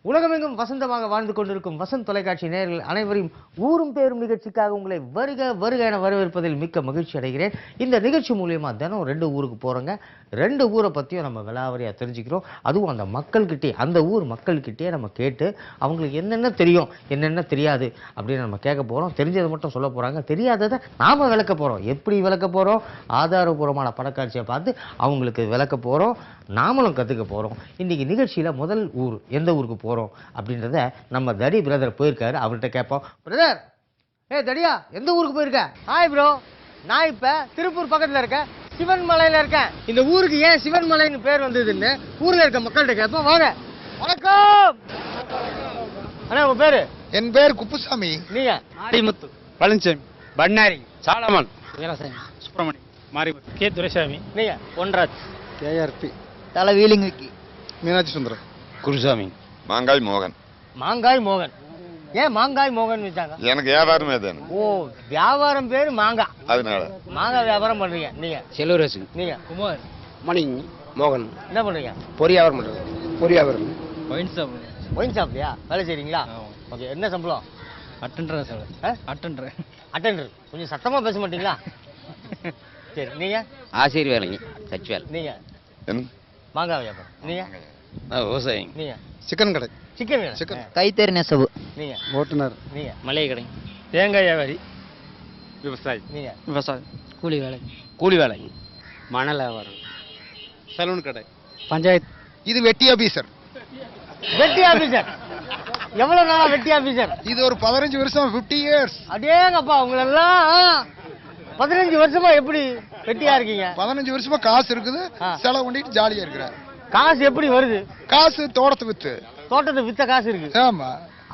உலகமெங்கும் வசந்தமாக வாழ்ந்து கொண்டிருக்கும் வசந்த் தொலைக்காட்சி நேயர்கள் அனைவரையும் ஊரும் பேரும் நிகழ்ச்சிக்காக உங்களை வருக வருக என வரவேற்பதில் மிக்க மகிழ்ச்சி அடைகிறேன். இந்த நிகழ்ச்சி மூலியமா தினம் 2 ஊருக்கு போறோங்க. 2 ஊரை பற்றியும் நம்ம விலாவரியா தெரிஞ்சுக்கிறோம். அதுவும் அந்த மக்கள்கிட்டே, அந்த ஊர் மக்கள்கிட்டே நம்ம கேட்டு அவங்களுக்கு என்னென்ன தெரியும் என்னென்ன தெரியாது அப்படின்னு நம்ம கேட்க போகிறோம். தெரிஞ்சதை மட்டும் சொல்ல போகிறாங்க, தெரியாததை நாம் விளக்க போகிறோம். எப்படி விளக்க போகிறோம்? ஆதாரபூர்வமான படக்காட்சியை பார்த்து அவங்களுக்கு விளக்க போகிறோம், நாமளும் கற்றுக்க போகிறோம். இன்றைக்கி நிகழ்ச்சியில் முதல் ஊர் எந்த ஊருக்கு போகிறோம் அப்படின்றத நம்ம தடி பிரதர் போயிருக்காரு, அவர்கிட்ட கேட்போம். பிரதர், தடியா எந்த ஊருக்கு போயிருக்க? ஹாய் ப்ரோ, நான் இப்போ திருப்பூர் பக்கத்தில் இருக்கேன், சிவன்மலையில் இருக்கேன். இந்த ஊருக்கு ஏன் சிவன்மலைன்னு பேர் வந்ததுன்னு ஊரில் இருக்க மக்கள்கிட்ட கேட்போம். வாங்க. வணக்கம் அண்ணா, உங்க பேரு? என் பேர் குப்புசாமி. நீங்க? ஆடிமுத்து, பழனிசாமி, பண்ணாரி, சாலமன், வீரசாமி, சுப்பிரமணி, மாரிமுத்து, கே துரைசாமி. நீங்க? பொன்ராஜ், கேஆர்பி, தலை வீலிங்கி, மீனாட்சி சுந்தரம், குருசாமி, மாங்காய் மோகன். மாங்காய் மோகன். ஏன் மாங்காய் மோகன் வச்சாங்க? எனக்கு வியாபாரமே தானே. ஓ, வியாபாரம் பேரு மாங்காய், அதனால மாங்காய் வியாபாரம் பண்றீங்க. நீங்க? செல்வராசு, நீங்க? குமார், மணி, மோகன். என்ன பண்றீங்க? பொறியாவரம் பண்றது. பொறியாவரம். Wine shop. ஒயின் ஷாப்லையா வேலை செய்றீங்களா? ஓகே. என்ன சம்பளம்? Attender sir. அட்டெண்டர். அட்டெண்டர். கொஞ்சம் சத்தமா பேச மாட்டீங்களா? சரி. நீங்க? ஆசிரியர் வேலைங்க, சச் வேலை. நீங்க? மாங்காய் வியாபாரம். நீங்க? விவசாயம். நீங்க? சிக்கன் கடை. Chicken chicken. கைத்தறி நெசவு. நீங்க? ஓட்டுநர். நீங்க? மளிகை கடை. தேங்காய் வியாபாரி. விவசாயி. நீங்க? விவசாயம். கூலி வேலை. கூலி வேலை. மணல் வியாபாரம். சலூன் கடை. பஞ்சாயத்து. இது வெட்டி ஆபீசர். வெட்டி ஆபீசர். எவ்வளவு நாளா வெட்டி ஆபீசர்? இது ஒரு 15 வருஷம், 50 இயர்ஸ். அடேங்கப்பா, உங்களெல்லாம் 15 வருஷமா எப்படி வெட்டியா இருக்கீங்க? 15 வருஷமா காசு இருக்குது, செலவு பண்ணிட்டு ஜாலியா இருக்கிறேன். காசு எப்படி வருது? காசு தோட்டத்தை வித்து. தோட்டத்தை வித்த காசு இருக்கு. ஆமா,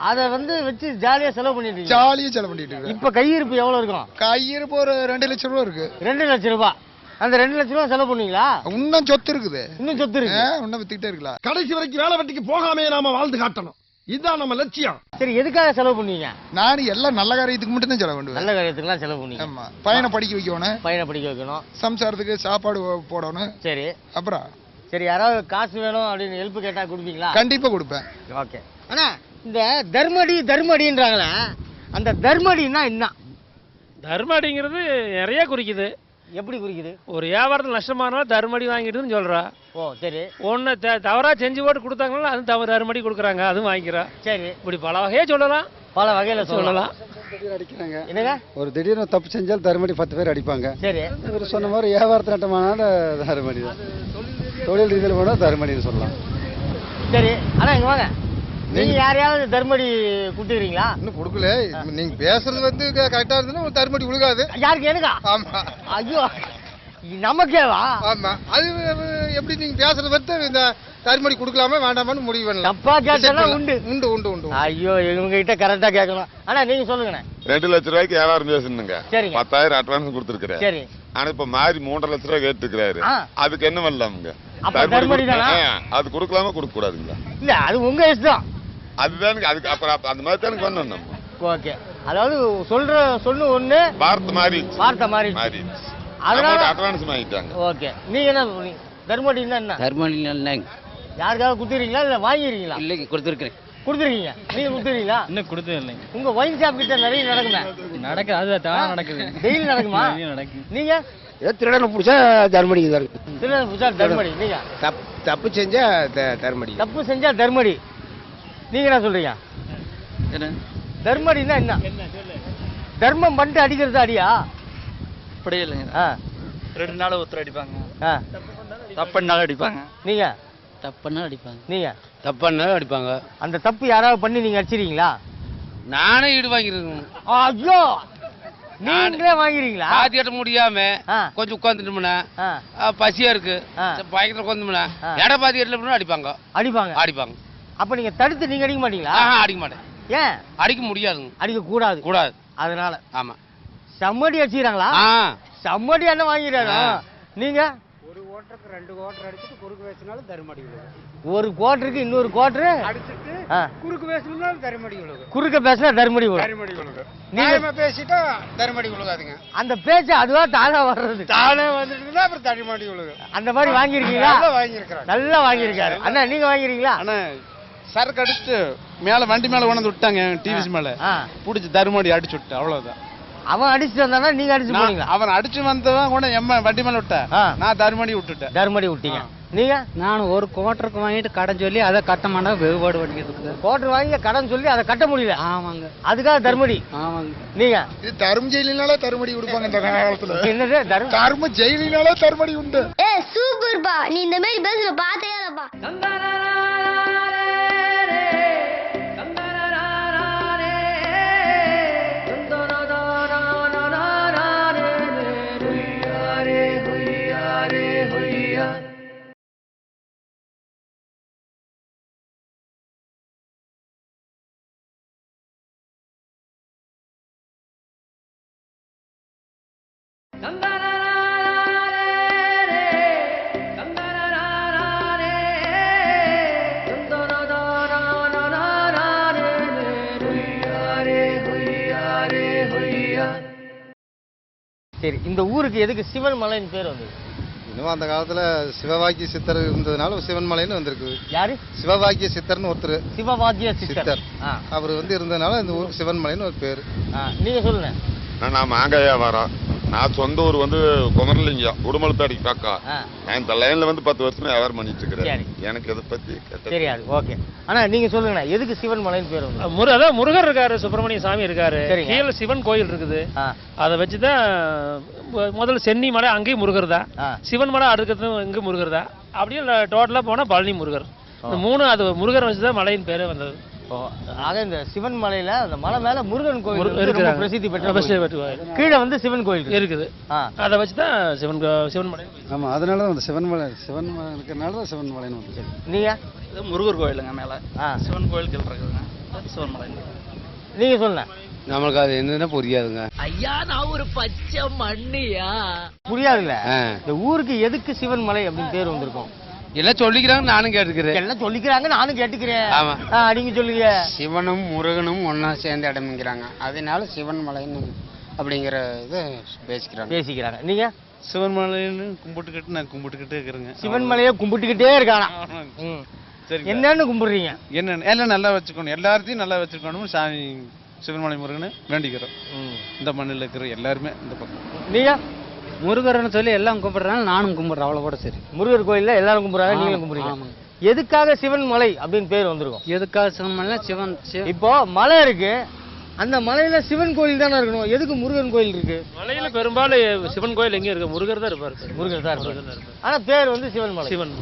அத வச்சு ஜாலியா செலவு பண்ணிட்டு இருக்கீங்க. ஜாலியா செலவு பண்ணிட்டு இருக்கேன். இப்ப கையிருப்பு எவ்வளவு இருக்கும்? கையிருப்பு ஒரு 2 லட்சம் ரூபா இருக்கு. 2 லட்சம் ரூபாய். அந்த 2 லட்சம் ரூபாய் செலவு பண்ணீங்களா? இன்னும் சொத்து இருக்குது. இன்னும் சொத்து இருக்கு. இன்னும் வித்துக்கிட்டே இருக்கலாம். கடைசி வரைக்கும் வேலை வெட்டிக்கு போகாமே நாம வாழ்ந்து காட்டணும், இதுதான் நம்ம லட்சியம். சரி, எதுக்காக செலவு பண்ணீங்க? நான் எல்லாம் நல்ல காரியத்துக்கு மட்டும் தான் செலவு பண்ணுவேன். நல்ல காரியத்துக்குலாம் செலவு பண்ணீங்க. ஆமா, பையனை படிக்க வைக்கணும், பையனை படிக்க வைக்கணும், சம்சாரத்துக்கு சாப்பாடு போடணும். சரி. அப்புறம் சரி, யாராவது காசு வேணும் அப்படின்னு ஹெல்ப் கேட்டா கொடுப்பீங்களா? கண்டிப்பா கொடுப்பேன். ஓகே. ஆனா இந்த தர்மடின்றாங்களே, அந்த தர்மடின்னா என்ன? தர்மடிங்கிறது நிறைய குறிக்குது. எப்படி குறிக்குது? ஒரு வியாபாரத்தில் நஷ்டமானாலும் தர்மடி வாங்கிட்டுன்னு சொல்றா. ஓ, சரி. ஒன்று தவறா செஞ்சு போட்டு கொடுத்தாங்கன்னா அது தர்மடி கொடுக்குறாங்க, அதுவும் வாங்கிக்கிறோம். சரி. இப்படி பல வகையே சொல்லலாம், பல வகையில சொல்லலாம். அடிக்கிறாங்க. என்னங்க? ஒரு திடீர்னு தப்பு செஞ்சால் தருமடி 10 பேர் அடிப்பாங்க. சரி. இவர் சொன்ன மாதிரி வியாபாரத்து நட்டமானாலும் தருமடி தான். தொழில் ரீதியில் கூட தருமடின்னு சொல்லலாம். சரி. ஆனா இங்க வாங்க, நீங்க யாரையாவது தர்மடி குடுத்துக்கிறீங்களா? இன்னும் கொடுக்கல. நீங்க பேசுறது கரெக்டா இருந்ததுன்னா ஒரு தருமடி விழுகாது. யாருக்கு? எனக்கா? ஆமா. ஐயோ, நமக்கேவா? ஆமா. அது எப்படி நீங்க பேசுறது இந்த தருமடி கொடுக்கலாமா வேண்டாமான்னு முடிவு பண்ணலாம். தப்பா கேட்டா உண்டு. உண்டு உண்டு உண்டு. ஐயோ, இவங்க கிட்ட கரெக்டா கேட்கணும். ஆனா நீங்க சொல்லுங்க. 2 லட்சம் ரூபாய்க்கு வியாபாரம் பேசணுங்க. சரிங்க. 10,000 அட்வான்ஸ் கொடுத்துருக்கிறேன். சரி. ஆனா இப்ப மாறி 3.5 லட்சம் ரூபாய் கேட்டுக்கிறாரு. அதுக்கு என்ன பண்ணலாமுங்க? அப்ப தர்மடி தானா? அது கொடுக்கலாமா கொடுக்க கூடாதுங்களா? இல்ல, அது உங்க இஷ்டம். அதுதான். அதுக்கு அப்புறம் அந்த மாதிரி தான் பண்ணணும் நம்ம. ஓகே. அதாவது சொல்லு ஒண்ணு, வார்த்தை மாறி மாறி அதனால அட்வான்ஸ் வாங்கிட்டாங்க. ஓகே. நீங்க என்ன தர்மடின்னா என்ன? தர்மடி யாருக்காவது குடுத்துறீங்களா இல்ல வாங்கிருக்கீங்களா? இல்லைங்க, கொடுத்துருக்கேன். கொடுத்துருக்கீங்க. நீங்க குடுத்துறீங்களா? இன்னும் கொடுத்தது இல்லைங்க. உங்க ஒயின் ஷாப் கிட்ட நிறைய நடக்குமே. நடக்குது, அது தானா நடக்குது. டெய்லி நடக்குமா? நடக்குது. நீங்க? திருடனை பிடிச்சா தருமடி தான். திருடன் புதுசா தர்மடி. நீங்க? தப்பு செஞ்சா தருமடி. தப்பு செஞ்சா தர்மடி. நீங்க என்ன சொல்றீங்க? தர்மடினா என்ன? தர்மம் பண்ணிட்டு அடிக்கிறது அடியா? அப்படி இல்லைங்க. 2 நாள் ஒருத்தர் அடிப்பாங்க, தப்புனாலும் அடிப்பாங்க. நீங்க? தப்புன்னா அடிப்பாங்க. நீங்க? தப்புனாலும் அடிப்பாங்க. அந்த தப்பு யாராவது பண்ணி நீங்க அடிச்சிருக்கீங்களா? நானே ஈடு வாங்கிருக்கேன். ஐயோ, நீங்களே வாங்கிருக்கீங்களா? பாத்தி கட்ட முடியாம கொஞ்சம் உட்காந்துட்டோம்னா, பசியா இருக்கு, பயங்கர உட்காந்துட்டோம்னா எடை பாத்தி கட்டல அடிப்பாங்க. அடிப்பாங்க. அப்ப நீங்க தடுத்து நீங்க அடிக்க மாட்டீங்களா? அடிக்க மாட்டேன். ஏன்? அடிக்க முடியாதுங்க. அடிக்க கூடாது. அதனால. ஆமா. சம்மடி அடிச்சுக்கிறாங்களா? சம்மடி என்ன வாங்கிடுறாங்க. நீங்க? ஒரு கோட்டருக்கு 2 கோட்டர் அடிச்சுட்டு குறுக்கு பேசினாலும் தருமடி விழுகும். ஒரு கோட்டருக்கு இன்னொரு கோட்டர் அடிச்சுட்டு குறுக்கு பேசினாலும் தருமடி விழுகும். குறுக்க பேசினா தருமடி விழுகும். தருமடி விழுகும். நீங்க பேசிட்டா தருமடி விழுகாதுங்க. அந்த பேச்சு அதுவா தானா வர்றது. தானே வந்துட்டுனா அப்புறம் தருமடி விழுகும். அந்த மாதிரி வாங்கிருக்கீங்களா? வாங்கியிருக்கிறேன். நல்லா வாங்கியிருக்காரு. அண்ணா, நீங்க வாங்கிருக்கீங்களா? அண்ணா, சரக்கு அடிச்சுட்டு மேல வண்டி மேல கொண்டு விட்டாங்க டிவிஸ் மேல புடிச்சு தருமடி அடிச்சு விட்டு அவ்வளவுதான். அவன் அடிச்சுட்டு வந்தானா நீங்க அடிச்சு போனீங்களா? அவன் அடிச்சு வந்தவன் கூட எம்மா வண்டி மேல விட்ட, நான் தருமடி விட்டுட்டேன். தருமடி விட்டீங்க நீங்க? நான் ஒரு குவார்டருக்கு வாங்கிட்டு கடன் சொல்லி அதை கட்ட மாட்டா வெகுபாடு பண்ணிக்கிட்டு. குவார்டர் வாங்கி கடன் சொல்லி அதை கட்ட முடியல. ஆமாங்க. அதுக்காக தர்மடி. ஆமாங்க. நீங்க? இது தர்ம ஜெயிலினால தர்மடி கொடுப்பாங்க இந்த காலத்துல. என்னது தர்ம ஜெயிலினால தர்மடி உண்டு. சூப்பர் பா, நீ இந்த மாதிரி பேசுற பார்த்தே இல்லப்பா. சரி, இந்த ஊருக்கு எதுக்கு சிவன் மலைன்னு பேர் வந்தது? இன்னும் அந்த காலத்துல சிவவாக்கிய சித்தர் இருந்ததுனால சிவன் மலைன்னு வந்திருக்கு. யாரு? சிவவாக்கிய சித்தர்னு ஒருத்தர். சிவவாக்கிய சித்தர். அவர் இருந்ததுனால இந்த ஊருக்கு சிவன் மலைன்னு ஒரு பேர். நீங்க சொல்லுங்க. நான் மாங்காயா வரேன். நான் சொந்த ஊர் குமரலிங்கம், உடுமலப்பேட்டைக்கு பக்கம். நான் இந்த லைன்ல 10 வருஷமா வியாபாரம் பண்ணிட்டு இருக்கிறேன். எனக்கு இதை பத்தி தெரியாது. ஓகே, ஆனா நீங்க சொல்லுங்க, எதுக்கு சிவன் மலைன்னு பேர் வந்து? அதான் முருகர் இருக்காரு, சுப்பிரமணிய சாமி இருக்காரு, கீழே சிவன் கோயில் இருக்குது. அதை வச்சுதான் முதல்ல சென்னி மலை அங்கேயும் முருகர் தான், சிவன் மலை அடுக்கிறது இங்கே முருகர் தான். அப்படியே டோட்டலா போனா பழனி முருகர். இந்த 3 அது முருகர் வச்சுதான் மலையின் பேரே வந்தது. ஆக இந்த சிவன் மலையில அந்த மலை மேல முருகன் கோயில் பிரசித்தி பெற்ற கீழே சிவன் கோயில் இருக்குது. அதை வச்சுதான் சிவன் மலை. ஆமா, அதனாலதான் சிவன் மலை இருக்கிறதுனால சிவன் மலைன்னு வந்து. நீங்க? முருகர் கோயிலுங்க மேல சிவன் கோயில் இருக்குதுங்க, சிவன் மலை. நீங்க சொல்லுங்க. நம்மளுக்கு அது என்னன்னா புரியாதுங்க. ஐயா, நான் ஒரு பச்சை மண்ணியா. புரியாதுல்ல. இந்த ஊருக்கு எதுக்கு சிவன் மலை அப்படின்னு பேர் வந்திருக்கும்? எல்லாம் சொல்லிக்கிறாங்க, நானும் கேட்டுக்கிறேன். எல்லாம் சொல்லிக்கிறாங்க, நானும் கேட்டுக்கிறேன். ஆமா, நீங்க சொல்லுங்க. சிவனும் முருகனும் ஒன்னா சேர்ந்த இடம்ங்கிறாங்க, அதனால சிவன் மலைன்னு அப்படிங்கிற இதை பேசிக்கிறாங்க. நீங்க? சிவன் மலைன்னு கும்பிட்டுக்கிட்டு நான் கும்பிட்டுக்கிட்டே இருக்கிறேங்க. சிவன் மலையை கும்பிட்டுக்கிட்டே இருக்கானா? சரி, என்னன்னு கும்பிடுறீங்க? என்னன்னு எல்லாம் நல்லா வச்சுக்கணும், எல்லாத்தையும் நல்லா வச்சுக்கணும் சாமி சிவன்மலை முருகனை வேண்டிக்கிறோம். இந்த மண்ணில் இருக்கிற எல்லாருமே இந்த பக்கம். நீங்க? முருகர்னு சொல்லி எல்லாம் கும்பிடுறாங்க, நானும் கும்பிடுறேன், அவ்வளோ கூட சரி. முருகர் கோயில்ல எல்லாரும் கும்பிடுறாங்க, நீங்களும் கும்பிடுறீங்க. எதுக்காக சிவன் மலை அப்படின்னு பேர் வந்திருக்கும்? எதுக்காக சிவன் மலை? சிவன் இப்போ மலை இருக்கு, அந்த மலையில சிவன் கோயில் தானே இருக்கணும், எதுக்கு முருகன் கோயில் இருக்கு? மலையில பெரும்பாலும் சிவன் கோயில் எங்க இருக்கு? முருகர் தான் இருப்பாரு. முருகர் தான் இருப்பாரு. ஆனா பேர் சிவன் மலை. சிவன்.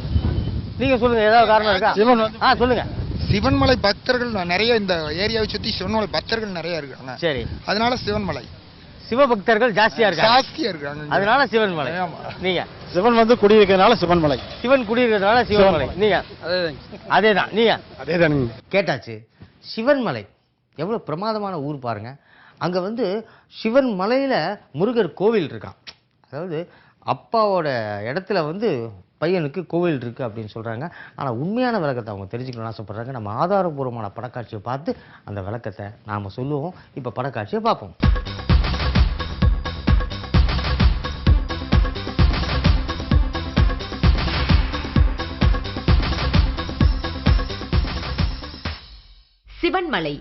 நீங்க சொல்லுங்க, ஏதாவது காரணம் இருக்கா? சிவன் சொல்லுங்க. சிவன்மலை பக்தர்கள் நிறைய, இந்த ஏரியாவை சுத்தி சிவன்மலை பக்தர்கள் நிறைய இருக்காங்க. சரி, அதனால சிவன்மலை சிவபக்தர்கள் ஜாஸ்தியா இருக்காங்க, அதனால சிவன்மலை. நீங்க? சிவன் குடியிருக்கிறதுனால சிவன்மலை. சிவன் குடியிருக்கிறதுனால சிவன்மலை. நீங்க? அதேதான். நீங்க? அதேதான். கேட்டாச்சு. சிவன்மலை எவ்வளவு பிரமாதமான ஊர் பாருங்க. அங்க சிவன் மலையில முருகர் கோவில் இருக்கான். அதாவது அப்பாவோட இடத்துல பையனுக்கு கோவில் இருக்குது அப்படின்னு சொல்கிறாங்க. ஆனால் உண்மையான விளக்கத்தை அவங்க தெரிஞ்சுக்கணும்னு ஆசைப்படுறாங்க. நம்ம ஆதாரபூர்வமான படக்காட்சியை பார்த்து அந்த விளக்கத்தை நாம் சொல்லுவோம். இப்போ படக்காட்சியை பார்ப்போம். சிவன்மலை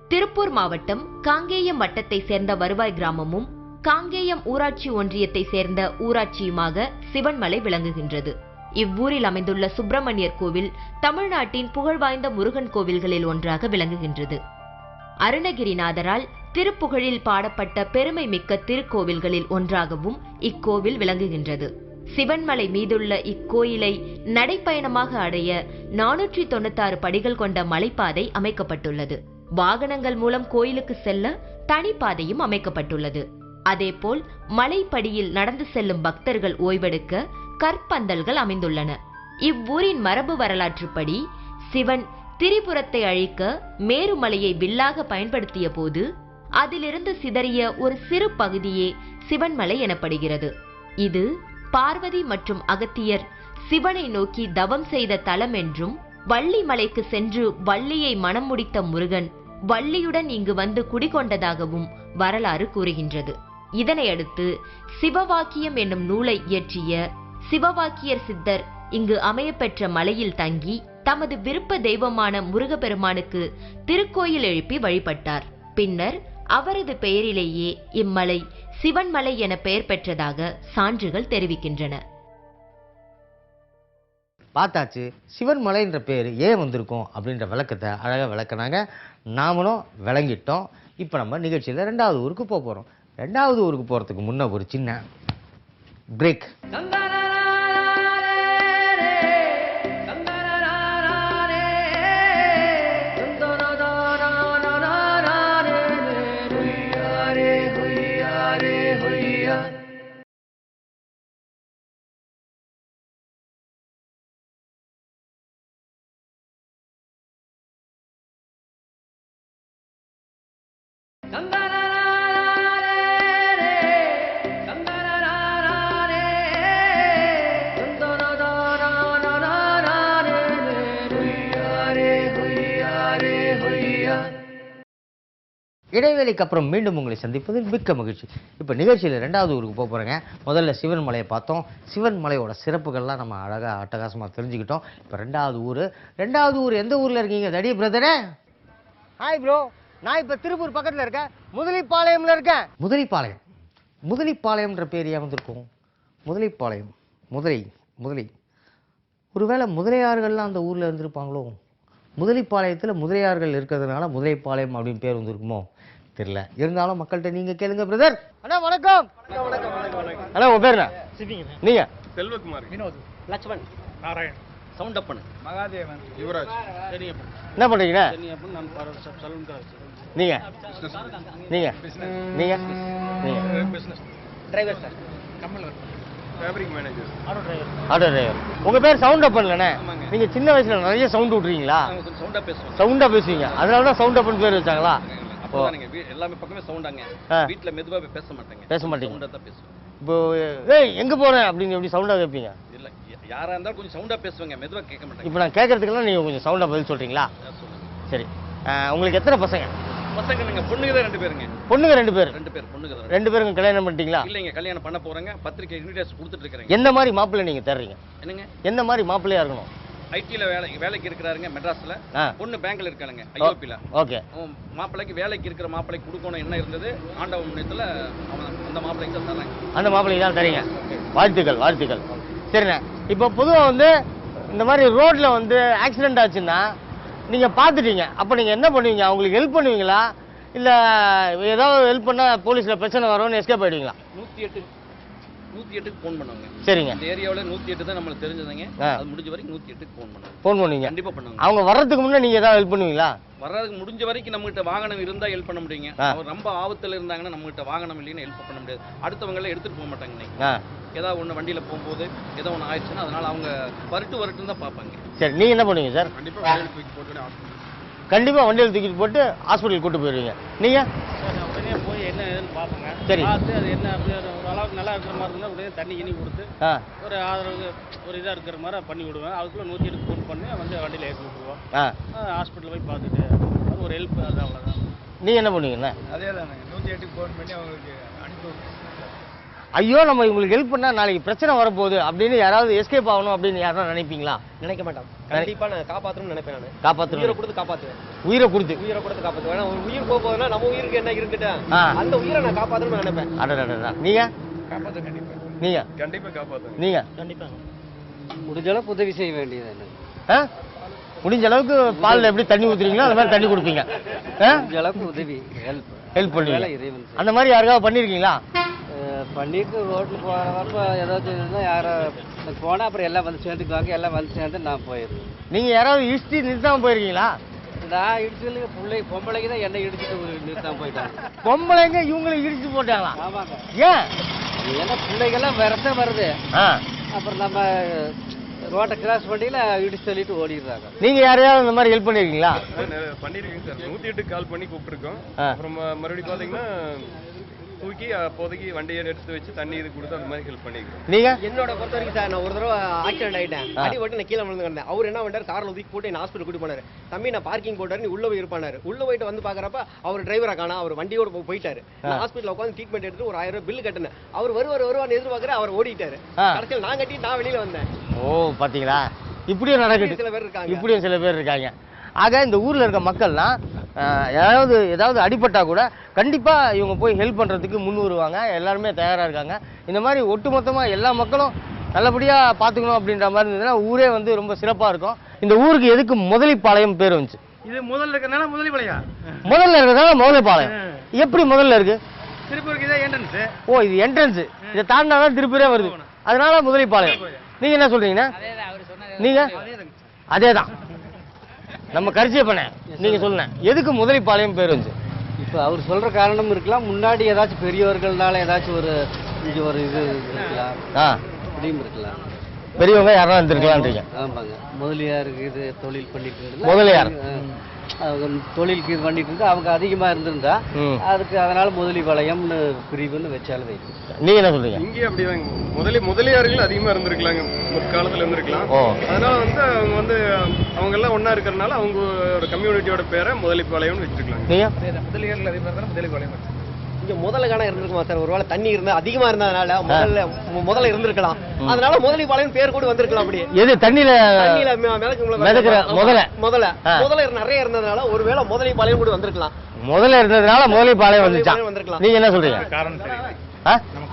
திருப்பூர் மாவட்டம் காங்கேயம் வட்டத்தை சேர்ந்த வருவாய் கிராமமும் காங்கேயம் ஊராட்சி ஒன்றியத்தை சேர்ந்த ஊராட்சியுமாக சிவன்மலை விளங்குகின்றது. இவ்வூரில் அமைந்துள்ள சுப்பிரமணியர் கோவில் தமிழ்நாட்டின் புகழ்வாய்ந்த முருகன் கோவில்களில் ஒன்றாக விளங்குகின்றது. அருணகிரிநாதரால் திருப்புகழில் பாடப்பட்ட பெருமை மிக்க திருக்கோவில்களில் ஒன்றாகவும் இக்கோவில் விளங்குகின்றது. சிவன்மலை மீதுள்ள இக்கோயிலை நடைப்பயணமாக அடைய 496 படிகள் கொண்ட மலைப்பாதை அமைக்கப்பட்டுள்ளது. வாகனங்கள் மூலம் கோயிலுக்கு செல்ல தனிப்பாதையும் அமைக்கப்பட்டுள்ளது. அதேபோல் மலைப்படியில் நடந்து செல்லும் பக்தர்கள் ஓய்வெடுக்க கற்பந்தல்கள் அமைந்துள்ளன. இவ்வூரின் மரபு வரலாற்றுப்படி சிவன் திரிபுரத்தை அழிக்க மேருமலையை வில்லாக பயன்படுத்திய போது அதிலிருந்து சிதறிய ஒரு சிறு பகுதியே சிவன்மலை எனப்படுகிறது. இது பார்வதி மற்றும் அகத்தியர் சிவனை நோக்கி தவம் செய்த தலம் என்றும், வள்ளி மலைக்கு சென்று வள்ளியை மணம் முடித்த முருகன் வள்ளியுடன் இங்கு வந்து குடிகொண்டதாகவும் வரலாறு கூறுகின்றது. இதனையடுத்து சிவவாக்கியம் என்னும் நூலை இயற்றிய சிவவாக்கியர் சித்தர் இங்கு அமையப்பெற்ற மலையில் தங்கி தமது விருப்ப தெய்வமான முருகப்பெருமானுக்கு திருக்கோயில் எழுப்பி வழிபட்டார். பின்னர் அவரது பெயரிலேயே இம்மலை சிவன்மலை என பெயர் பெற்றதாக சான்றுகள் தெரிவிக்கின்றன. பார்த்தாச்சு சிவன் மலைன்ற பேர் ஏன் வந்திருக்கும் அப்படின்ற விளக்கத்தை அழகாக விளக்குனாங்க. நாமளும் விளங்கிட்டோம். இப்போ நம்ம நிகழ்ச்சியில் 2வது ஊருக்கு போக போகிறோம். 2வது ஊருக்கு போகிறதுக்கு முன்னே ஒரு சின்ன பிரேக். இடைவேளைக்கு அப்புறம் மீண்டும் உங்களை சந்திப்பதில் மிக்க மகிழ்ச்சி. இப்போ நிகழ்ச்சியில் 2வது ஊருக்கு போக போகிறேங்க. முதல்ல சிவன் மலையை பார்த்தோம். சிவன் மலையோட சிறப்புகள்லாம் நம்ம அழகாக அட்டகாசமாக தெரிஞ்சுக்கிட்டோம். இப்போ 2வது ஊர் எந்த ஊரில் இருக்கீங்க தடி பிரதரே? ஹாய் ப்ரோ, நான் இப்போ திருப்பூர் பக்கத்தில் இருக்கேன், முதலிப்பாளையம்ல இருக்கேன். முதலிப்பாளையம்ன்ற பேர் ஏன் வந்திருக்கும்? முதலிப்பாளையம், முதலை. ஒருவேளை முதலையார்கள்லாம் அந்த ஊரில் இருந்திருப்பாங்களோ? முதலிப்பாளையத்தில் முதலையார்கள் இருக்கிறதுனால முதலிப்பாளையம் அப்படின்னு பேர் வந்திருக்குமோ தெரியல. இருந்தாலும் மக்கள்கிட்ட நீங்க கேளுங்க. பிரதர் அண்ணா வணக்கம். அண்ணா உங்க பேர் என்ன? நீங்க? செல்வகுமார், வினோத், லட்சுமணன், நாராயண், சவுண்டப்பன், மகாதேவன், யுவராஜ். என்ன பண்றீங்க? நீங்க driver sir, Kamal, fabric manager, auto driver. உங்க பேர் சவுண்டப்பன்லண்ணே. நீங்க சின்ன வயசுல நிறைய சவுண்ட் விட்டுறீங்களா? சவுண்டா பேசுவீங்க, அதனால தான் சவுண்டப்பன் பேர் வச்சாங்களா? எல்லாமே பக்கமே சவுண்டாங்க. வீட்ல மெதுவா பேச மாட்டேங்க. சவுண்டா தான் பேசுவேன். இப்போ ஏய் எங்க போறேன் அப்படின்னு எப்படி சவுண்டா கேட்பீங்க? இல்ல யாரா இருந்தாலும் கொஞ்சம் சவுண்டா பேசுவாங்க, மெதுவா கேட்க மாட்டாங்க. இப்போ நான் கேட்கறதுக்கெல்லாம் நீங்க கொஞ்சம் சவுண்டா பதில் சொல்றீங்களா? சரி. உங்களுக்கு எத்தனை பசங்க? பசங்க நீங்க பொண்ணுங்க தான் 2 பேருங்க. பொண்ணுங்க 2 பேர். 2 பேர் பொண்ணுங்க தான். 2 பேரும் கல்யாணம் பண்ணிட்டீங்களா? இல்லைங்க, கல்யாணம் பண்ண போறேங்க. பத்திரிக்கை இன்விடேஷன் கொடுத்துட்டு இருக்கேன். எந்த மாதிரி மாப்பிள்ளை நீங்க தேடுறீங்க? என்னங்க? எந்த மாதிரி மாப்பிள்ளையா இருக்கணும்? ஐடில வேலைக்கு இருக்கிறாருங்க மெட்ராஸ்ல. பொண்ணு பேங்க்ல இருக்காங்க ஐஓபில. ஓகே. மாப்பிள்ளைக்கு வேலைக்கு இருக்கிற மாப்பிள்ளை கொடுக்கணும் என்ன இருந்தது ஆண்டவ முன்னத்துல அந்த மாப்பிள்ளைக்கு தான் தரேன். அந்த மாப்பிள்ளைக்கு தான் தரீங்க. வாழ்த்துக்கள். சரிண்ணே. இப்போ பொதுவாக வந்து இந்த மாதிரி ரோட்ல வந்து ஆக்சிடென்ட் ஆச்சுன்னா நீங்க பார்த்துட்டீங்க, அப்போ நீங்க என்ன பண்ணுவீங்க? அவங்களுக்கு ஹெல்ப் பண்ணுவீங்களா இல்ல ஏதாவது ஹெல்ப் பண்ணா போலீஸ்ல பிரச்சனை வரும்னு எஸ்கேப் ஆயிடுவீங்களா? 108க்கு ஃபோன் பண்ணுவாங்க. சரிங்க. இந்த ஏரியாவுல 108 தான் நம்மளுக்கு தெரிஞ்சதுங்க. அது முடிஞ்ச வரைக்கும் 108க்கு ஃபோன் பண்ணுவாங்க. ஃபோன் பண்ணுவீங்க? கண்டிப்பா பண்ணுவாங்க. அவங்க வர்றதுக்கு முன்னாடி நீங்க ஏதாவது ஹெல்ப் பண்ணுவீங்களா? வர்றதுக்கு முடிஞ்ச வரைக்கும் நம்மகிட்ட வாகனம் இருந்தா ஹெல்ப் பண்ண முடியுங்க. அவர் ரொம்ப ஆபத்துல இருந்தாங்கன்னா நம்மகிட்ட வாகனம் இல்லைன்னு ஹெல்ப் பண்ண முடியாது. அடுத்தவங்க எல்லாம் எடுத்துட்டு போக மாட்டாங்க. ஏதாவது ஒண்ணு வண்டியில போகும்போது ஏதோ ஒண்ணு ஆயிடுச்சுன்னா அதனால அவங்க வரட்டுன்னு தான் பார்ப்பாங்க. சரி, நீங்க என்ன பண்ணுவீங்க சார்? கண்டிப்பா வண்டியில் தூக்கிட்டு போட்டு ஹாஸ்பிட்டல் கூட்டு போயிருவீங்க. நீங்க? உடனே போய் என்ன ஏதுன்னு பார்ப்போங்க. சரி. பார்த்து அது என்ன ஒரு அளவுக்கு நல்லா இருக்கிற மாதிரி இருந்தால் உடனே தண்ணி கிணி கொடுத்து ஒரு ஆதரவு ஒரு இதாக இருக்கிற மாதிரி பண்ணி விடுவேன். அதுக்குள்ள 108க்கு ஃபோன் பண்ணி வந்து வண்டியில் ஏற்றி விட்டுருவோம். ஹாஸ்பிட்டலில் போய் பார்த்துட்டு அது ஒரு ஹெல்ப். அது அவ்வளோதான். நீங்க என்ன பண்ணுவீங்கண்ணா? அதே தானே 108க்கு ஃபோன் பண்ணி அவங்களுக்கு அனுப்பி. ஐயோ நம்ம இவங்களுக்கு ஹெல்ப் பண்ணா நாளைக்கு பிரச்சனை வரப்போகுது அப்படின்னு யாராவது எஸ்கேப் ஆகணும் அப்படின்னு யாராவது நினைப்பீங்களா? நினைக்க மாட்டோம். கண்டிப்பா நான் காப்பாற்றணும்னு நினைப்பேன். நான் காப்பாற்றணும். உயிரை கொடுத்து காப்பாற்றுவேன். உயிரை கொடுத்து காப்பாற்றுவேன். ஏன்னா ஒரு உயிர் போக போதுன்னா நம்ம உயிருக்கு என்ன இருக்குட்டா அந்த உயிரை நான் காப்பாற்றணும்னு நினைப்பேன். அடடா. நீங்க? காப்பாற்ற கண்டிப்பா. நீங்க? கண்டிப்பா காப்பாற்றுவேன். நீங்க? கண்டிப்பாக முடிஞ்ச அளவுக்கு உதவி செய்ய வேண்டியது. முடிஞ்ச அளவுக்கு பாலில் எப்படி தண்ணி ஊத்துறீங்களோ அந்த மாதிரி தண்ணி கொடுப்பீங்க. முடிஞ்ச அளவுக்கு உதவி ஹெல்ப் பண்ணுவீங்க. அந்த மாதிரி யாருக்காவது பண்ணியிருக்கீங்களா? பண்ணிட்டு ரோட்ல போறப்ப ஏதாச்சும் யாரும் போனா அப்புறம் எல்லாம் வந்து சேர்ந்துக்குவாங்க. எல்லாம் வந்து சேர்ந்து நான் போயிடுவேன். நீங்க யாராவது இடிச்சு நிறுத்தாம போயிருக்கீங்களா? நான் இடிச்சு பொம்பளைக்கு தான் என்ன இடிச்சுட்டு நிறுத்தாம போயிட்டாங்க. பொம்பளைங்க இவங்களை இடிச்சு போட்டாங்களா? ஆமாங்க. ஏன்? ஏன்னா பிள்ளைகள்லாம் விரசம் வருது. அப்புறம் நம்ம ரோட்டை கிராஸ் பண்ணியில இடிச்சு சொல்லிட்டு ஓடிடுறாங்க. நீங்க யாரையாவது இந்த மாதிரி ஹெல்ப் பண்ணிருக்கீங்களா? பண்ணிருக்கீங்க சார். 108க்கு கால் பண்ணி கூப்பிட்டுருக்கோம். அப்புறம் மறுபடியும் பாத்தீங்கன்னா தூக்கி அப்போதைக்கு வண்டியை எடுத்து வச்சு தண்ணி இது கொடுத்து அந்த மாதிரி ஹெல்ப் பண்ணிக்கிறோம். நீங்க? என்னோட பொறுத்த வரைக்கும் சார் நான் ஒரு தடவை ஆக்சிடென்ட் ஆயிட்டேன். அடிபட்டு நான் கீழே விழுந்து கிடந்தேன். அவர் என்ன பண்ணாரு, காரில் தூக்கி போட்டு என்ன ஹாஸ்பிட்டல் கூட்டி போனாரு. தம்பி நான் பார்க்கிங் போட்டாரு, நீ உள்ள போய் இருப்பானாரு. உள்ள போயிட்டு வந்து பாக்குறப்ப அவர் டிரைவரா காணா, அவர் வண்டியோட போயிட்டாரு. நான் ஹாஸ்பிட்டல் உட்காந்து ட்ரீட்மெண்ட் எடுத்து ஒரு 1000 ரூபாய் பில் கட்டினேன். அவர் வருவான்னு எதிர்பார்க்கற அவர் ஓடிட்டாரு. கடைசியில் நான் கட்டி நான் வெளியில வந்தேன். ஓ பாத்தீங்களா, இப்படியும் நடக்குது, சில பேர் இருக்காங்க. இப்படியும் சில பேர் இருக்காங்க. ஆக இந்த ஊர்ல இருக்க மக்கள்லாம் ஏதாவது அடிபட்டா கூட கண்டிப்பா இவங்க போய் ஹெல்ப் பண்றதுக்கு முன் வருவாங்க. எல்லாருமே தயாரா இருக்காங்க. இந்த மாதிரி ஒட்டுமொத்தமா எல்லா மக்களும் நல்லபடியா பாத்துக்கணும் அப்படின்ற மாதிரி இருந்ததுன்னா ஊரே வந்து ரொம்ப சிறப்பா இருக்கும். இந்த ஊருக்கு எதுக்கு முதலிப்பாளையம் பேர் வந்துச்சு? இது முதல்ல இருக்கறனால முதலிப்பாளையம். முதல்ல இருக்கிறதால முதலிப்பாளையம். எப்படி முதல்ல இருக்கு? திருப்பூருக்கு இதான் என்ட்ரன்ஸ். ஓ, இது என்ட்ரன்ஸ். இதை தாண்டினாதான் திருப்பூரே வருது. அதனால முதலிப்பாளையம். நீங்க என்ன சொல்றீங்கன்னா? நீங்க அதேதான் நம்ம கரிசிய பண்ண. நீங்க சொல்லுங்க, எதுக்கு முதலிப்பாளையம் பேர் வந்துச்சு? இப்போ அவர் சொல்ற காரணம் இருக்கலாம். முன்னாடி ஏதாச்சும் பெரியவர்கள்னால ஏதாச்சும் ஒரு இங்க ஒரு இது இருக்கலாம், இப்படியும் இருக்கலாம். பெரியவங்க யாரும் இருந்திருக்கலாம்ன்றீங்க? ஆமாங்க. முதலியாருக்கு இது தொழில் பண்ணிட்டு இருந்தா, முதலியார் அவங்க தொழிலுக்கு இது பண்ணிட்டு இருந்தா அவங்க அதிகமா இருந்திருந்தா அதுக்கு அதனால முதலிப்பாளையம்னு பிரிவுன்னு வச்சாலும் வைக்கும். நீங்க என்ன சொல்றீங்க? இங்கே அப்படிதாங்க. முதலியார்கள் அதிகமா இருந்திருக்கலாங்க, முற்காலத்துல இருந்திருக்கலாம். அதனால வந்து அவங்க வந்து அவங்க எல்லாம் ஒன்னா இருக்கிறதுனால அவங்க ஒரு கம்யூனிட்டியோட பேரை முதலிப்பாளையம்னு வச்சிருக்கலாம். முதலியார்கள் அதிகமா இருந்தா முதலிப்பாளையம். இங்க முதல்ல காண இருந்திருக்குமா சார்? ஒருவேளை தண்ணி இருந்தா அதிகமா இருந்ததுனால முதல்ல இருந்திருக்கலாம். அதனால முதலிப்பாளையம் பேர் கூட வந்திருக்கலாம். அப்படியே எது தண்ணியில முதல்ல நிறைய இருந்ததுனால ஒருவேளை முதலிப்பாளையம் கூட வந்திருக்கலாம். முதல்ல இருந்ததுனால முதலிப்பாளையம் வந்துச்சா? நீங்க என்ன சொல்றீங்க? காரணம்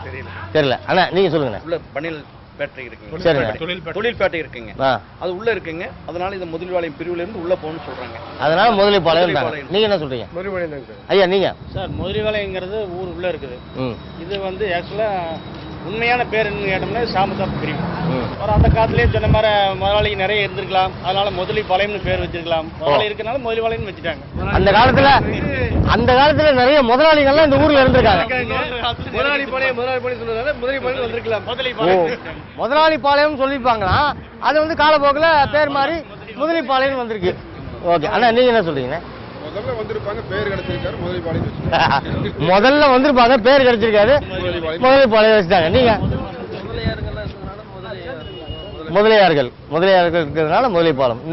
தெரியல. தெரியல. அண்ணா நீங்க சொல்லுங்க. உள்ள பணியில் பேட்டரி இருக்குங்க, சரிங்க. தொழில் பேட்டரி இருக்குங்க, அது உள்ள இருக்குங்க. அதனால இந்த முதலிப்பாளையம் பிரிவுல இருந்து உள்ள போகணும்னு சொல்றாங்க. அதனால முதலிப்பாளையம். நீங்க என்ன சொல்றீங்க? ஐயா நீங்க? சார் முதலிப்பாளையங்கிறது ஊர் உள்ள இருக்குது. இது வந்து ஆக்சுவலா உண்மையான பேர் என்ன கேட்டோம்னா சாமதாப் பிரிவு. அந்த காலத்திலேயே சொன்ன மாதிரி முதலாளி நிறைய இருந்திருக்கலாம், அதனால முதலிப்பாளையம்னு பேர் வச்சிருக்கலாம். முதலாளி இருக்கனால முதலிப்பாளையம்னு வச்சுட்டாங்க. அந்த காலத்துல நிறைய முதலாளிகள்லாம் இந்த ஊர்ல இருந்திருக்காங்க. முதலாளிப்பாளையம் சொன்னதால முதலிப்பாளையம் வந்திருக்கலாம். முதலாளிப்பாளையம் சொல்லிப்பாங்களா, அது வந்து காலப்போக்கில் பேர் மாறி முதலிப்பாளையம் வந்திருக்கு. ஓகே அண்ணா, நீங்க என்ன சொல்றீங்க? முதல்ல வந்திருப்பாங்க, பேர் கிடைச்சிருக்காரு, முதலிப்பாளையம். முதல்ல வந்திருப்பாங்க, பேர் கிடைச்சிருக்காரு, முதலிப்பாளையம் வச்சுட்டாங்க. நீங்க? முதலியார்கள் இருக்கிறதுனால முதலிப்பாளையம்.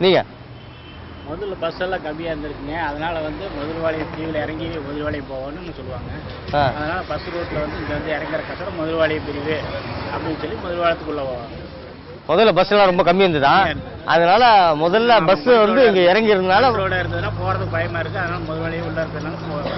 நீங்க? முதல்ல பஸ் எல்லாம் கம்மியா இருந்திருக்குங்க, அதனால வந்து முதல்வாளையம் பிரிவில் இறங்கி முதல்வாளையம் போகணும்னு சொல்லுவாங்க. அதனால பஸ் ரோட்ல வந்து இங்க வந்து இறங்குற கட்டடம் முதல்வாளையம் பிரிவு அப்படின்னு சொல்லி முதல்வாளையத்துக்குள்ள போவாங்க. முதல்ல பஸ் எல்லாம் ரொம்ப கம்மி இருந்ததா, அதனால முதல்ல பஸ் வந்து இங்க இறங்கி இருந்ததுனால போறதுக்கு பயமா இருக்கு, அதனால முதல்வாளையம் உள்ள இருக்கிறதுனால போவாங்க.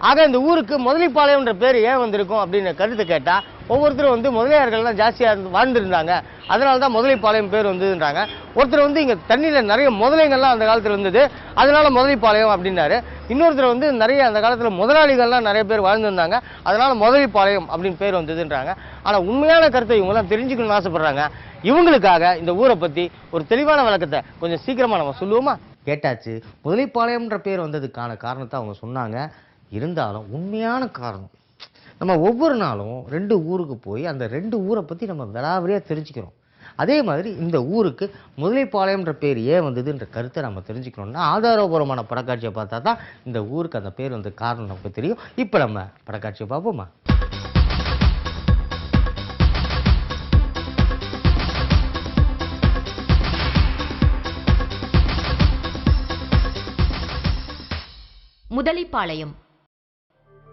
ஆக இந்த ஊருக்கு முதலிப்பாளையம்ன்ற பேர் ஏன் வந்திருக்கும் அப்படின்னு கருத்து கேட்டா, ஒவ்வொருத்தரும் வந்து முதலியார்கள்லாம் ஜாஸ்தியா வாழ்ந்துருந்தாங்க, அதனால தான் முதலிப்பாளையம் பேர் வந்ததுன்றாங்க. ஒருத்தர் வந்து இங்க தண்ணியில நிறைய முதலைகள்லாம் அந்த காலத்துல இருந்தது, அதனால முதலிப்பாளையம் அப்படின்னாரு. இன்னொருத்தர் வந்து நிறைய அந்த காலத்துல முதலாளிகள்லாம் நிறைய பேர் வாழ்ந்துருந்தாங்க, அதனால முதலிப்பாளையம் அப்படின்னு பேர் வந்ததுன்றாங்க. ஆனா உண்மையான கருத்தை இவங்கெல்லாம் தெரிஞ்சுக்கணும்னு ஆசைப்படுறாங்க. இவங்களுக்காக இந்த ஊரை பத்தி ஒரு தெளிவான விளக்கத்தை கொஞ்சம் சீக்கிரமா நம்ம சொல்லுவோமா? கேட்டாச்சு. முதலிப்பாளையம்ன்ற பேர் வந்ததுக்கான காரணத்தை அவங்க சொன்னாங்க. இருந்தாலும் உண்மையான காரணம், நம்ம ஒவ்வொரு நாளும் 2 ஊருக்கு போய் அந்த 2 ஊரை பற்றி நம்ம விலாவரியாக தெரிஞ்சுக்கிறோம். அதே மாதிரி இந்த ஊருக்கு முதலிப்பாளையம்ன்ற பேர் ஏன் வந்ததுன்ற கருத்தை நம்ம தெரிஞ்சுக்கணும்னா ஆதாரபூர்வமான படக்காட்சியை பார்த்தா தான் இந்த ஊருக்கு அந்த பேர் வந்த காரணம் நமக்கு தெரியும். இப்போ நம்ம படக்காட்சியை பார்ப்போமா? முதலிப்பாளையம்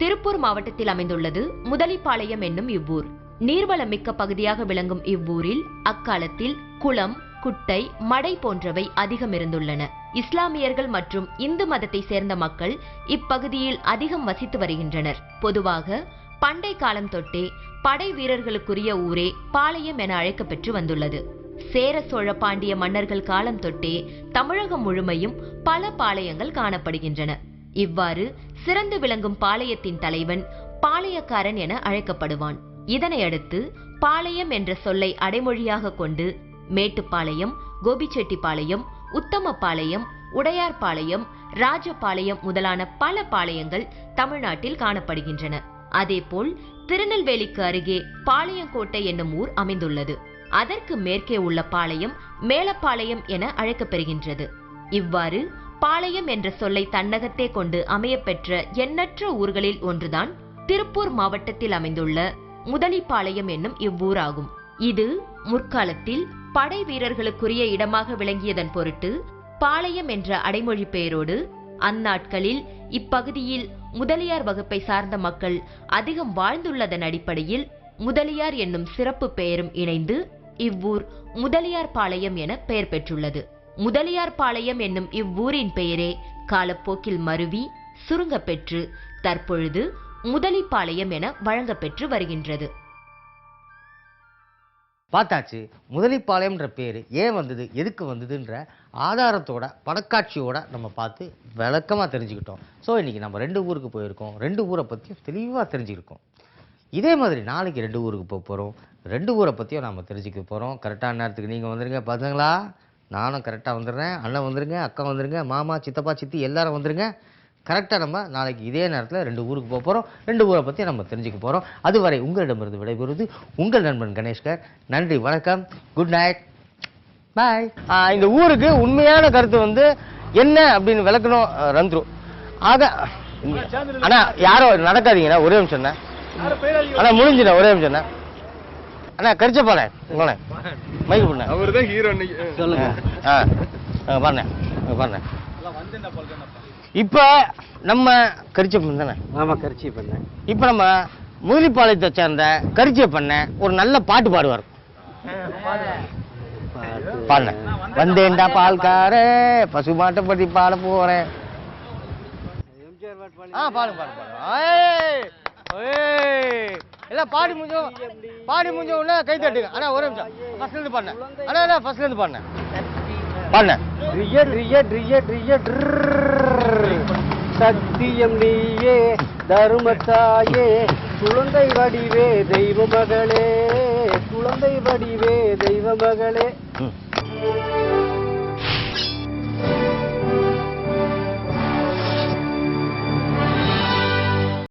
திருப்பூர் மாவட்டத்தில் அமைந்துள்ளது. முதலிப்பாளையம் என்னும் இவ்வூர் நீர்வளம் மிக்க பகுதியாக விளங்கும் இவ்வூரில் அக்காலத்தில் குளம், குட்டை, மடை போன்றவை அதிகம் இருந்துள்ளன. இஸ்லாமியர்கள் மற்றும் இந்து மதத்தை சேர்ந்த மக்கள் இப்பகுதியில் அதிகம் வசித்து வருகின்றனர். பொதுவாக பண்டை காலம் தொட்டே படை வீரர்களுக்குரிய ஊரே பாளையம் என அழைக்கப்பெற்று வந்துள்ளது. சேர சோழ பாண்டிய மன்னர்கள் காலம் தொட்டே தமிழகம் முழுமையும் பல பாளையங்கள் காணப்படுகின்றன. இவ்வாறு சிறந்து விளங்கும் பாளையத்தின் தலைவன் பாளையக்காரன் என அழைக்கப்படுவான். இதனையடுத்து பாளையம் என்ற சொல்லை அடைமொழியாக கொண்டு மேட்டுப்பாளையம், கோபிச்செட்டிப்பாளையம், உத்தமபாளையம், உடையார்பாளையம், ராஜபாளையம் முதலான பல பாளையங்கள் தமிழ்நாட்டில் காணப்படுகின்றன. அதேபோல் திருநெல்வேலிக்கு அருகே பாளையங்கோட்டை என்னும் ஊர் அமைந்துள்ளது. அதற்கு மேற்கே உள்ள பாளையம் மேலப்பாளையம் என அழைக்கப்பெறுகின்றது. இவ்வாறு பாளையம் என்ற சொல்லை தன்னகத்தே கொண்டு அமையப்பெற்ற எண்ணற்ற ஊர்களில் ஒன்றுதான் திருப்பூர் மாவட்டத்தில் அமைந்துள்ள முதலிப்பாளையம் என்னும் இவ்வூராகும். இது முற்காலத்தில் படை வீரர்களுக்குரிய இடமாக விளங்கியதன் பொருட்டு பாளையம் என்ற அடைமொழி பெயரோடு அந்நாட்களில் இப்பகுதியில் முதலியார் வகுப்பை சார்ந்த மக்கள் அதிகம் வாழ்ந்துள்ளதன் அடிப்படையில் முதலியார் என்னும் சிறப்பு பெயரும் இணைந்து இவ்வூர் முதலியார்பாளையம் என பெயர் பெற்றுள்ளது. முதலியார்பாளையம் என்னும் இவ்வூரின் பெயரே காலப்போக்கில் மருவி சுருங்கப்பெற்று தற்பொழுது முதலிப்பாளையம் என வழங்கப்பெற்று வருகின்றது. பார்த்தாச்சு. முதலிப்பாளையம்ன்ற பேர் ஏன் வந்தது, எதுக்கு வந்ததுன்ற ஆதாரத்தோட படக்காட்சியோட நம்ம பார்த்து விளக்கமாக தெரிஞ்சுக்கிட்டோம். ஸோ இன்றைக்கி நம்ம 2 ஊருக்கு போயிருக்கோம். 2 ஊரை பற்றியும் தெளிவாக தெரிஞ்சுக்கிருக்கோம். இதே மாதிரி நாளைக்கு 2 ஊருக்கு போக போகிறோம். 2 ஊரை பற்றியும் நம்ம தெரிஞ்சுக்க போகிறோம். கரெக்டான நேரத்துக்கு நீங்கள் வந்துடுங்க பசங்களா. நானும் கரெக்டாக வந்துடுறேன். அண்ணன் வந்துடுங்க, அக்கா வந்துடுங்க, மாமா சித்தப்பா சித்தி எல்லாரும் வந்துடுங்க. கரெக்டாக நம்ம நாளைக்கு இதே நேரத்தில் 2 ஊருக்கு போக போகிறோம். 2 ஊரை பற்றி நம்ம தெரிஞ்சுக்க போகிறோம். அதுவரை உங்களிடமிருந்து விடைபெறுவது உங்கள் நண்பன் கணேஷ்கர். நன்றி, வணக்கம், குட் நைட், பாய். இந்த ஊருக்கு உண்மையான கருத்து வந்து என்ன அப்படின்னு விளக்கணும் ரந்துரு. ஆக அண்ணா யாரோ நடக்காதீங்கண்ணா, ஒரே நிமிஷம் அண்ணா. அண்ணா முடிஞ்சுண்ணா, ஒரே நிமிஷம் அண்ணா. அண்ணா கரிச்ச போறேன் உங்களே மைக்கு பண்ண அவர் தான் ஹீரோ. சொல்லுங்க. பாருண்ணே பாருண்ணே. இப்போ நம்ம கரிச்ச பண்ண தானே? ஆமாம், கரிச்சி பண்ணேன். இப்போ நம்ம முதலிப்பாளையத்தை சேர்ந்த கரிச்ச பண்ண ஒரு நல்ல பாட்டு பாடுவார். பாருண்ணே. வந்தேன்டா பால்காரே பசு மாட்டை பற்றி பாட போறேன். பாடு பாடு பாடு. எல்லாம் பாடி முடிஞ்ச உடனே கை தட்டுங்க. அண்ணா ஒரு நிமிஷம் ஃபர்ஸ்ட்ல இருந்து பாடுனேன். அண்ணா ஃபர்ஸ்ட்ல இருந்து பாடுனேன். பாடுனேன். சத்தியம் நீயே தருமத்தாயே குழந்தை வடிவே தெய்வ மகளே, குழந்தை வடிவே தெய்வ மகளே.